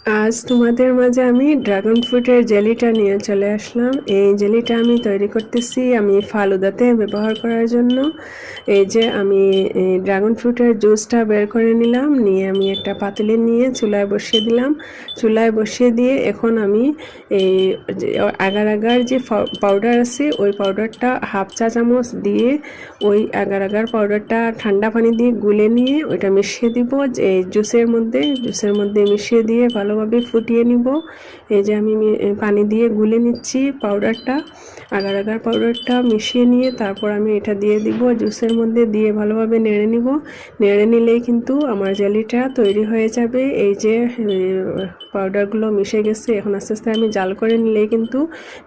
আজ তোমাদের মাঝে আমি ড্রাগন ফ্রুটের জেলিটা নিয়ে চলে আসলাম। এই জেলিটা আমি তৈরি করতেছি আমি ফালুদাতে ব্যবহার করার জন্য। এই যে আমি ড্রাগন ফ্রুটের জুসটা বের করে নিলাম, নিয়ে আমি একটা পাতিলে নিয়ে চুলায় বসিয়ে দিলাম। চুলায় বসিয়ে দিয়ে এখন আমি এই আগার আগার যে পাউডার আছে ওই পাউডারটা হাফ চা চামচ দিয়ে ওই আগার আগার পাউডারটা ঠান্ডা পানি দিয়ে গুলে নিয়ে ওইটা মিশিয়ে দিব যে জুসের মধ্যে মিশিয়ে দিয়ে ভালোভাবে ফুটিয়ে নিব। এই যে আমি পানি দিয়ে গুলে নিচ্ছি পাউডারটা, আগার আগার পাউডারটা মিশিয়ে নিয়ে তারপর আমি এটা দিয়ে দিব জুসের মধ্যে, দিয়ে ভালোভাবে নেড়ে নিব। নেড়ে নিলেই কিন্তু আমার জেলিটা তৈরি হয়ে যাবে। এই যে পাউডারগুলো মিশে গেছে, এখন আস্তে আস্তে আমি জাল করে নিলেই কিন্তু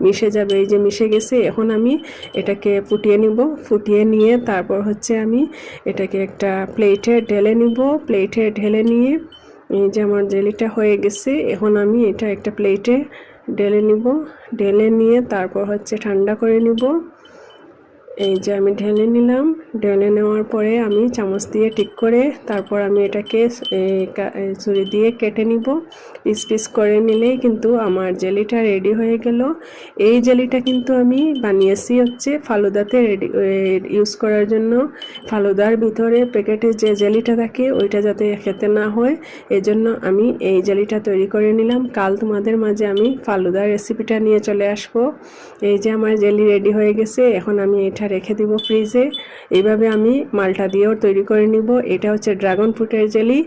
মিশে যাবে। এই যে মিশে গেছে, এখন আমি এটাকে ফুটিয়ে নিব। ফুটিয়ে নিয়ে তারপর হচ্ছে আমি এটাকে একটা প্লেটে ঢেলে নিব। প্লেটে ঢেলে নিয়ে এই যে আমার জেলিটা হয়ে গেছে, এখন আমি এটা একটা প্লেটে ঢেলে নিব। ঢেলে নিয়ে তারপর হচ্ছে ঠান্ডা করে নিব। এই যে আমি ঢেলে নিলাম। ঢেলে নেওয়ার পরে আমি চামচ দিয়ে ঠিক করে তারপর আমি এটাকে ছুরি দিয়ে কেটে নিব। পিস পিস করে নিলেই কিন্তু আমার জেলিটা রেডি হয়ে গেল। এই জেলিটা কিন্তু আমি বানিয়েছি হচ্ছে ফালুদাতে ইউজ করার জন্য। ফালুদার ভিতরে প্যাকেটে যে জেলিটা থাকে ওইটা যাতে খেতে না হয়, এজন্য আমি এই জেলিটা তৈরি করে নিলাম। কাল তোমাদের মাঝে আমি ফালুদার রেসিপিটা নিয়ে চলে আসব। এই যে আমার জেলি রেডি হয়ে গেছে, এখন আমি এটা রেখে দিব ফ্রিজে। এইভাবে আমি মালটা দিয়েও তৈরি করে নিব। এটা হচ্ছে ড্রাগন ফ্রুটের জেলি,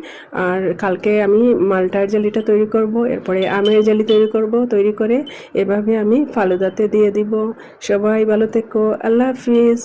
আর কালকে আমি মালটার জেলিটা তৈরি করব, এরপরে আমের জেলি তৈরি করব। তৈরি করে এভাবে আমি ফালুদাতে দিয়ে দিব। সবাই ভালো থেকো, আল্লাহ হাফিজ।